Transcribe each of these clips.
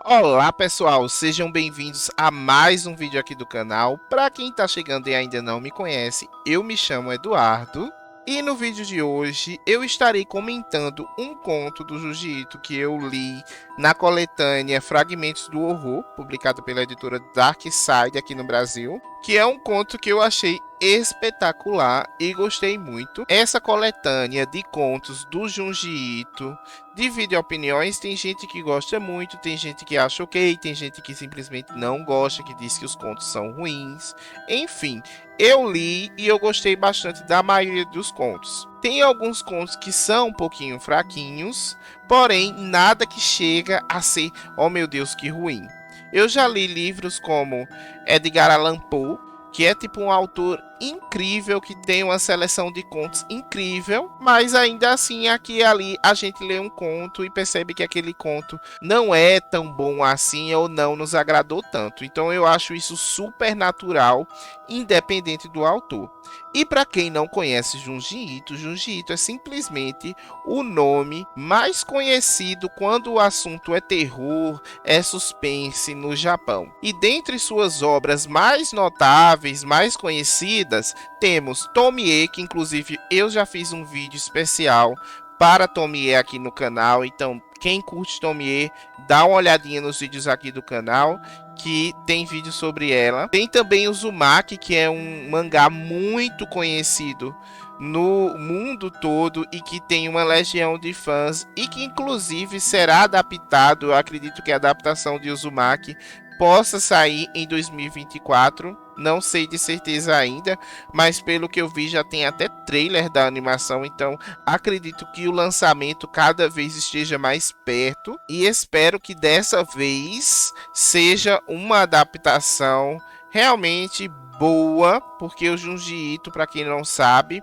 Olá pessoal, sejam bem-vindos a mais um vídeo aqui do canal. Para quem está chegando e ainda não me conhece, eu me chamo Eduardo e no vídeo de hoje eu estarei comentando um conto do Jiu-Jitsu que eu li na coletânea Fragmentos do Horror, publicado pela editora Dark Side aqui no Brasil, que é um conto que eu achei espetacular e gostei muito. Essa coletânea de contos do Junji Ito divide opiniões, tem gente que gosta muito, tem gente que acha ok, tem gente que simplesmente não gosta, que diz que os contos são ruins. Enfim, eu li e eu gostei bastante da maioria dos contos. Tem alguns contos que são um pouquinho fraquinhos, porém nada que chega a ser, oh meu Deus, que ruim. Eu já li livros como Edgar Allan Poe, que é tipo um autor incrível, que tem uma seleção de contos incrível, mas ainda assim aqui e ali a gente lê um conto e percebe que aquele conto não é tão bom assim ou não nos agradou tanto. Então eu acho isso super natural, independente do autor. E para quem não conhece Junji Ito é simplesmente o nome mais conhecido quando o assunto é terror, é suspense no Japão. E dentre suas obras mais notáveis, mais conhecidas, temos Tomie, que inclusive eu já fiz um vídeo especial para Tomie aqui no canal, então quem curte Tomie, dá uma olhadinha nos vídeos aqui do canal, que tem vídeo sobre ela. Tem também o Uzumaki, que é um mangá muito conhecido no mundo todo e que tem uma legião de fãs e que inclusive será adaptado. Eu acredito que a adaptação de Uzumaki possa sair em 2024, não sei de certeza ainda, mas pelo que eu vi já tem até trailer da animação, então acredito que o lançamento cada vez esteja mais perto e espero que dessa vez seja uma adaptação realmente boa, porque o Junji Ito, para quem não sabe,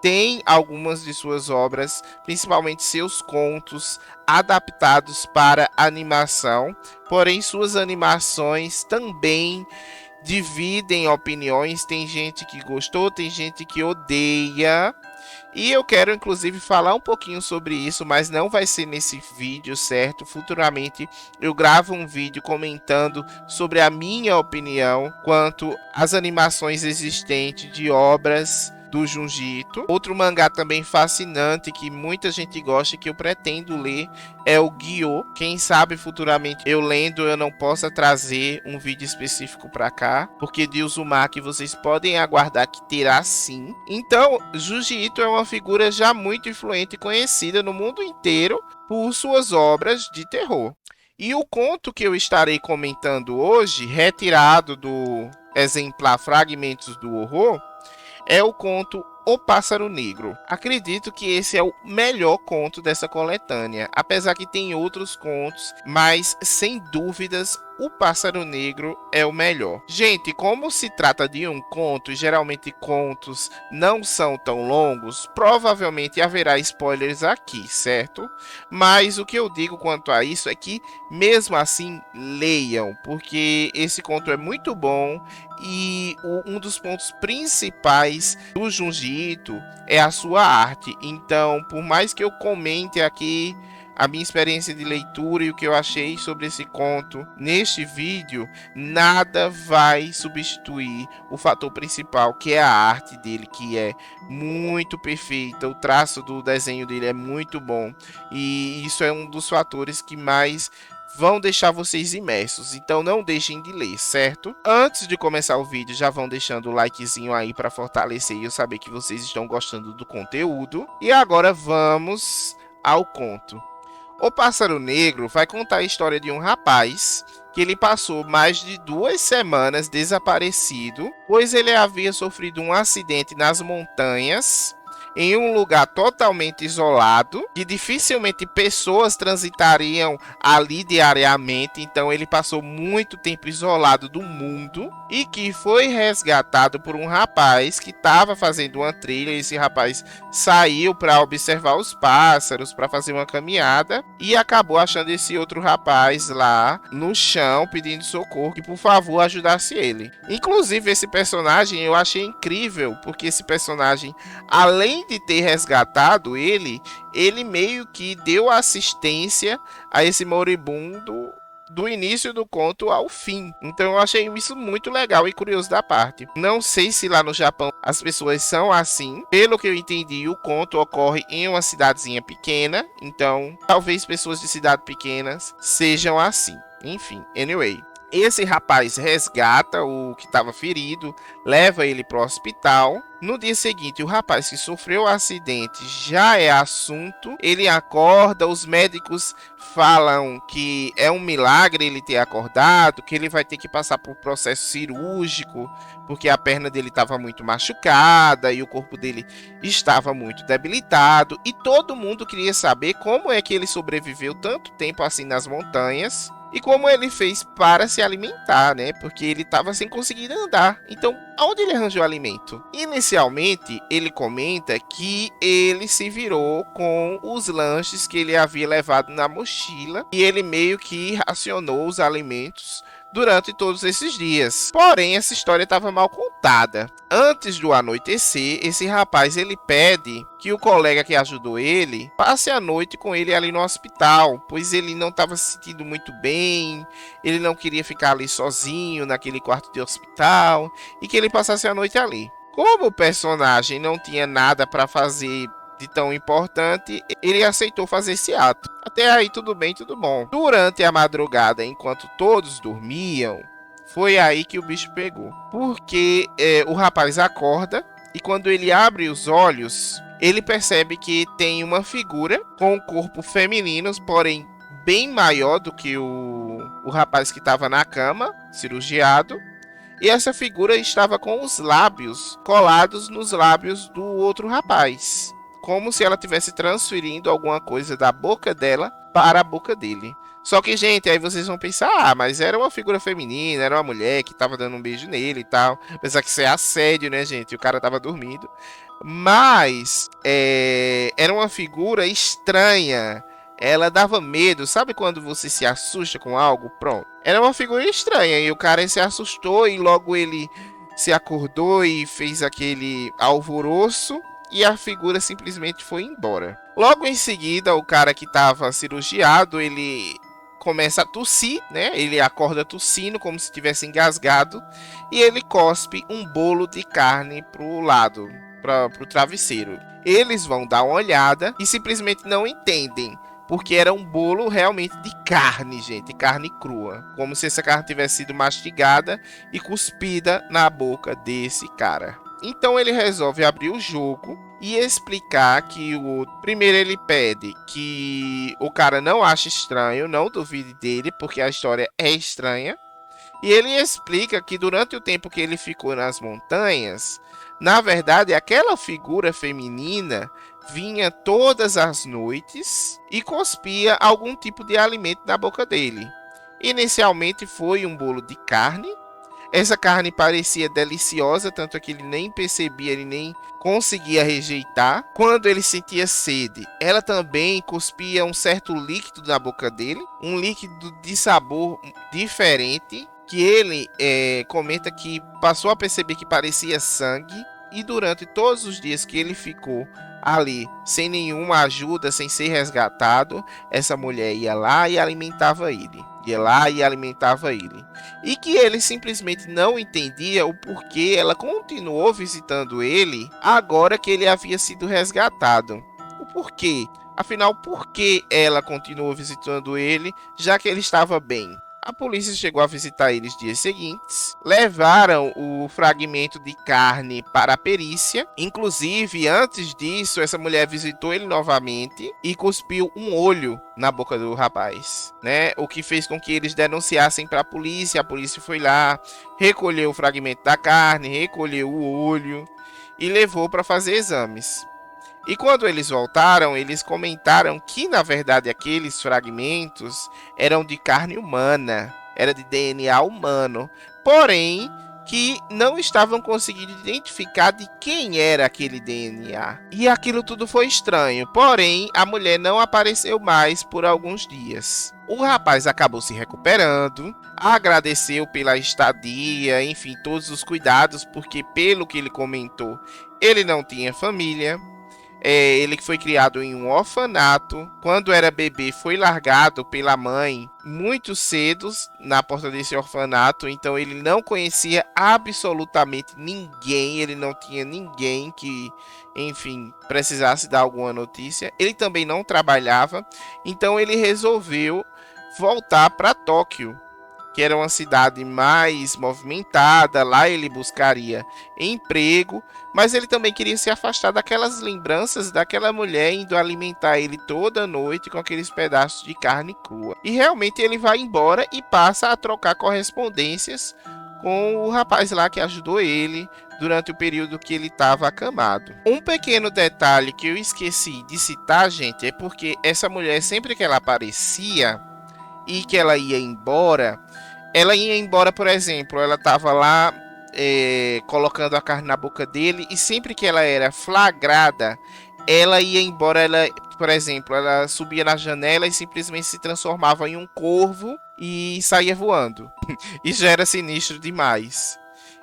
tem algumas de suas obras, principalmente seus contos, adaptados para animação, porém suas animações também dividem opiniões. Tem gente que gostou, tem gente que odeia. E eu quero inclusive falar um pouquinho sobre isso, mas não vai ser nesse vídeo, certo? Futuramente eu gravo um vídeo comentando sobre a minha opinião quanto às animações existentes de obras do Junji Ito. Outro mangá também fascinante que muita gente gosta e que eu pretendo ler é o Gyo. Quem sabe futuramente eu lendo eu não possa trazer um vídeo específico para cá, porque de Uzumaki vocês podem aguardar que terá sim. Então, Junji Ito é uma figura já muito influente e conhecida no mundo inteiro por suas obras de terror. E o conto que eu estarei comentando hoje, retirado do exemplar Fragmentos do Horror, é o conto O Pássaro Negro. Acredito que esse é o melhor conto dessa coletânea, apesar que tem outros contos, mas sem dúvidas o Pássaro Negro é o melhor. Gente, como se trata de um conto, e geralmente contos não são tão longos, provavelmente haverá spoilers aqui, certo? Mas o que eu digo quanto a isso é que, mesmo assim, leiam, porque esse conto é muito bom e um dos pontos principais do Junji Ito é a sua arte. Então, por mais que eu comente aqui a minha experiência de leitura e o que eu achei sobre esse conto neste vídeo, nada vai substituir o fator principal, que é a arte dele, que é muito perfeita. O traço do desenho dele é muito bom e isso é um dos fatores que mais vão deixar vocês imersos, então não deixem de ler, certo? Antes de começar o vídeo, já vão deixando o likezinho aí para fortalecer e eu saber que vocês estão gostando do conteúdo. E agora vamos ao conto. O Pássaro Negro vai contar a história de um rapaz que ele passou mais de 2 semanas desaparecido, pois ele havia sofrido um acidente nas montanhas, em um lugar totalmente isolado, que dificilmente pessoas transitariam ali diariamente, então ele passou muito tempo isolado do mundo e que foi resgatado por um rapaz que estava fazendo uma trilha. Esse rapaz saiu para observar os pássaros, para fazer uma caminhada e acabou achando esse outro rapaz lá no chão pedindo socorro, que por favor ajudasse ele. Inclusive esse personagem eu achei incrível, porque esse personagem, além de ter resgatado ele meio que deu assistência a esse moribundo do início do conto ao fim. Então eu achei isso muito legal e curioso da parte. Não sei se lá no Japão as pessoas são assim. Pelo que eu entendi, o conto ocorre em uma cidadezinha pequena. Então talvez pessoas de cidades pequenas sejam assim. Enfim, anyway. Esse rapaz resgata o que estava ferido, leva ele para o hospital. No dia seguinte, o rapaz que sofreu o acidente já é assunto. Ele acorda, os médicos falam que é um milagre ele ter acordado, que ele vai ter que passar por processo cirúrgico, porque a perna dele estava muito machucada e o corpo dele estava muito debilitado. E todo mundo queria saber como é que ele sobreviveu tanto tempo assim nas montanhas. E como ele fez para se alimentar, né? Porque ele estava sem conseguir andar. Então, aonde ele arranjou alimento? Inicialmente, ele comenta que ele se virou com os lanches que ele havia levado na mochila. E ele meio que racionou os alimentos durante todos esses dias. Porém, essa história estava mal contada. Antes do anoitecer, esse rapaz ele pede que o colega que ajudou ele passe a noite com ele ali no hospital, pois ele não estava se sentindo muito bem, ele não queria ficar ali sozinho naquele quarto de hospital e que ele passasse a noite ali. Como o personagem não tinha nada para fazer de tão importante, ele aceitou fazer esse ato. Até aí tudo bem, tudo bom. Durante a madrugada, enquanto todos dormiam, foi aí que o bicho pegou. Porque o rapaz acorda e quando ele abre os olhos, ele percebe que tem uma figura com um corpo feminino, porém bem maior do que o rapaz que estava na cama, cirurgiado. E essa figura estava com os lábios colados nos lábios do outro rapaz, como se ela estivesse transferindo alguma coisa da boca dela para a boca dele. Só que, gente, aí vocês vão pensar, mas era uma figura feminina, era uma mulher que estava dando um beijo nele e tal. Apesar que isso é assédio, né, gente? O cara estava dormindo. Mas era uma figura estranha. Ela dava medo. Sabe quando você se assusta com algo? Pronto. Era uma figura estranha e o cara se assustou e logo ele se acordou e fez aquele alvoroço. E a figura simplesmente foi embora. Logo em seguida, o cara que estava cirurgiado, ele começa a tossir, né? Ele acorda tossindo como se tivesse engasgado. E ele cospe um bolo de carne pro lado, pro travesseiro. Eles vão dar uma olhada e simplesmente não entendem. Porque era um bolo realmente de carne, gente. Carne crua. Como se essa carne tivesse sido mastigada e cuspida na boca desse cara. Então ele resolve abrir o jogo e explicar que primeiro ele pede que o cara não ache estranho, não duvide dele, porque a história é estranha. E ele explica que durante o tempo que ele ficou nas montanhas, na verdade aquela figura feminina vinha todas as noites e cuspia algum tipo de alimento na boca dele. Inicialmente foi um bolo de carne. Essa carne parecia deliciosa, tanto que ele nem percebia, ele nem conseguia rejeitar. Quando ele sentia sede, ela também cuspia um certo líquido na boca dele, um líquido de sabor diferente, que ele comenta que passou a perceber que parecia sangue. E durante todos os dias que ele ficou ali, sem nenhuma ajuda, sem ser resgatado, essa mulher ia lá e alimentava ele. Ia lá e alimentava ele. E que ele simplesmente não entendia o porquê ela continuou visitando ele agora que ele havia sido resgatado. O porquê? Afinal, por que ela continuou visitando ele, já que ele estava bem? A polícia chegou a visitar eles dias seguintes, levaram o fragmento de carne para a perícia. Inclusive, antes disso, essa mulher visitou ele novamente e cuspiu um olho na boca do rapaz, né? O que fez com que eles denunciassem para a polícia. A polícia foi lá, recolheu o fragmento da carne, recolheu o olho e levou para fazer exames. E quando eles voltaram, eles comentaram que, na verdade, aqueles fragmentos eram de carne humana, era de DNA humano, porém que não estavam conseguindo identificar de quem era aquele DNA. E aquilo tudo foi estranho, porém a mulher não apareceu mais por alguns dias. O rapaz acabou se recuperando, agradeceu pela estadia, enfim, todos os cuidados, porque pelo que ele comentou, ele não tinha família. Ele que foi criado em um orfanato. Quando era bebê, foi largado pela mãe muito cedo na porta desse orfanato. Então ele não conhecia absolutamente ninguém. Ele não tinha ninguém que, enfim, precisasse dar alguma notícia. Ele também não trabalhava. Então ele resolveu voltar para Tóquio, que era uma cidade mais movimentada. Lá ele buscaria emprego, mas ele também queria se afastar daquelas lembranças daquela mulher indo alimentar ele toda noite com aqueles pedaços de carne crua. E realmente ele vai embora e passa a trocar correspondências com o rapaz lá que ajudou ele durante o período que ele estava acamado. Um pequeno detalhe que eu esqueci de citar, gente, é porque essa mulher, sempre que ela aparecia e que ela ia embora, por exemplo, ela estava lá colocando a carne na boca dele, e sempre que ela era flagrada, ela ia embora. Ela, por exemplo, ela subia na janela e simplesmente se transformava em um corvo e saía voando. Isso já era sinistro demais.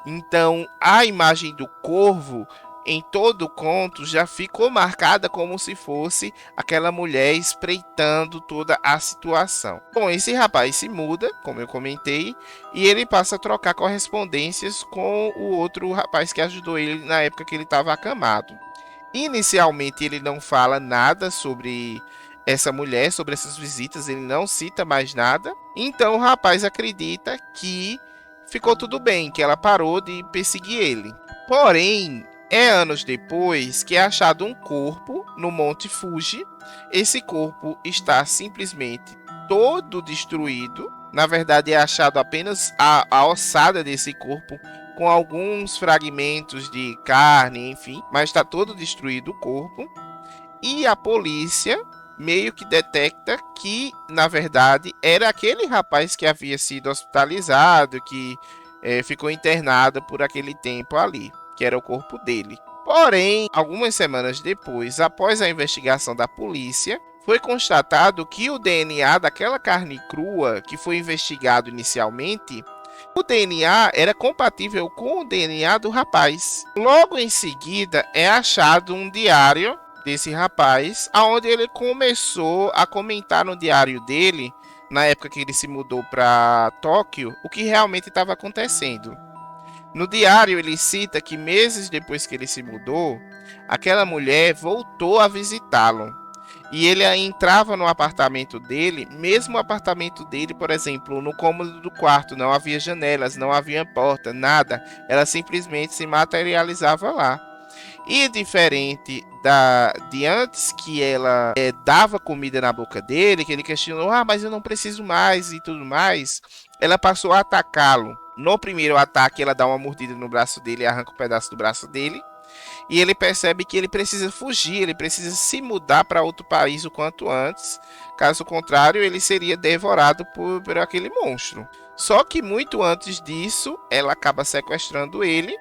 Então, a imagem do corvo em todo o conto já ficou marcada como se fosse aquela mulher espreitando toda a situação. Bom, esse rapaz se muda, como eu comentei, e ele passa a trocar correspondências com o outro rapaz que ajudou ele na época que ele estava acamado. Inicialmente ele não fala nada sobre essa mulher, sobre essas visitas, ele não cita mais nada. Então o rapaz acredita que ficou tudo bem, que ela parou de perseguir ele. Porém, é anos depois que é achado um corpo no Monte Fuji. Esse corpo está simplesmente todo destruído. Na verdade, é achado apenas a ossada desse corpo, com alguns fragmentos de carne, enfim, mas está todo destruído o corpo. E a polícia meio que detecta que, na verdade, era aquele rapaz que havia sido hospitalizado, que ficou internado por aquele tempo ali, que era o corpo dele. Porém, algumas semanas depois, após a investigação da polícia, foi constatado que o DNA daquela carne crua que foi investigado inicialmente, o DNA era compatível com o DNA do rapaz. Logo em seguida, é achado um diário desse rapaz, aonde ele começou a comentar no diário dele, na época que ele se mudou para Tóquio, o que realmente estava acontecendo. No diário ele cita que meses depois que ele se mudou, aquela mulher voltou a visitá-lo. E ele entrava no apartamento dele, mesmo o apartamento dele, por exemplo, no cômodo do quarto, não havia janelas, não havia porta, nada. Ela simplesmente se materializava lá. E diferente de antes, que ela dava comida na boca dele, que ele questionou, mas eu não preciso mais e tudo mais, ela passou a atacá-lo. No primeiro ataque, ela dá uma mordida no braço dele e arranca um pedaço do braço dele. E ele percebe que ele precisa fugir, ele precisa se mudar para outro país o quanto antes. Caso contrário, ele seria devorado por aquele monstro. Só que muito antes disso, ela acaba sequestrando ele,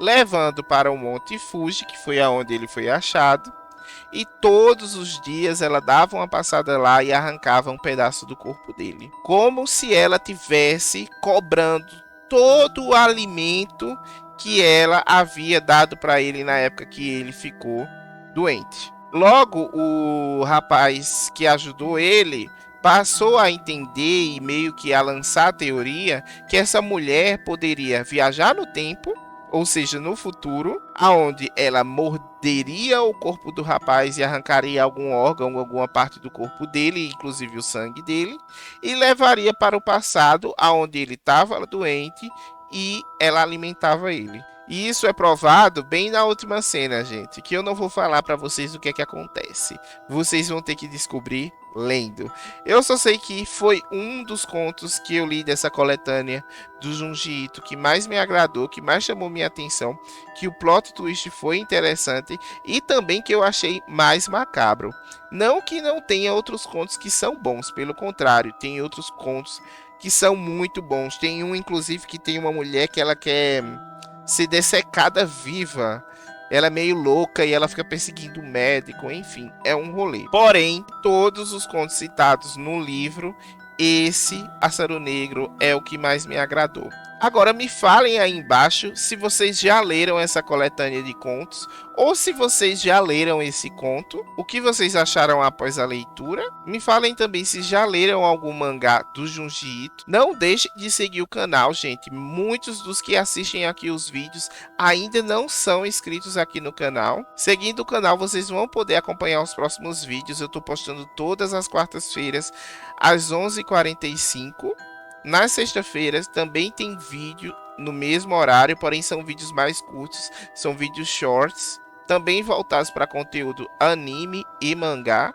levando para o Monte Fuji, que foi aonde ele foi achado. E todos os dias ela dava uma passada lá e arrancava um pedaço do corpo dele, como se ela tivesse cobrando todo o alimento que ela havia dado para ele na época que ele ficou doente. Logo, o rapaz que ajudou ele passou a entender e meio que a lançar a teoria que essa mulher poderia viajar no tempo, ou seja, no futuro, aonde ela morderia o corpo do rapaz e arrancaria algum órgão, alguma parte do corpo dele, inclusive o sangue dele, e levaria para o passado, aonde ele estava doente, e ela alimentava ele. E isso é provado bem na última cena, gente, que eu não vou falar para vocês o que é que acontece. Vocês vão ter que descobrir lendo. Eu só sei que foi um dos contos que eu li dessa coletânea do Junji Ito que mais me agradou, que mais chamou minha atenção, que o plot twist foi interessante e também que eu achei mais macabro. Não que não tenha outros contos que são bons, pelo contrário, tem outros contos que são muito bons. Tem um, inclusive, que tem uma mulher que ela quer ser dessecada viva. Ela é meio louca e ela fica perseguindo o médico, enfim, é um rolê. Porém, todos os contos citados no livro, esse Pássaro Negro é o que mais me agradou. Agora me falem aí embaixo se vocês já leram essa coletânea de contos ou se vocês já leram esse conto, o que vocês acharam após a leitura. Me falem também se já leram algum mangá do Junji Ito. Não deixem de seguir o canal, gente. Muitos dos que assistem aqui os vídeos ainda não são inscritos aqui no canal. Seguindo o canal, vocês vão poder acompanhar os próximos vídeos. Eu estou postando todas as quartas-feiras às 11h45. Nas sextas-feiras também tem vídeo no mesmo horário, porém são vídeos mais curtos, são vídeos shorts, também voltados para conteúdo anime e mangá.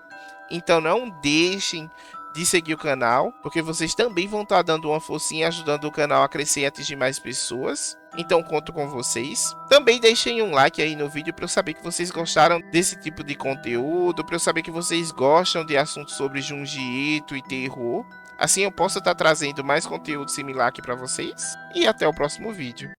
Então não deixem de seguir o canal, porque vocês também vão estar dando uma forcinha, ajudando o canal a crescer e atingir mais pessoas. Então conto com vocês. Também deixem um like aí no vídeo para eu saber que vocês gostaram desse tipo de conteúdo, para eu saber que vocês gostam de assuntos sobre Junji Ito e terror. Assim eu posso estar trazendo mais conteúdo similar aqui para vocês. E até o próximo vídeo.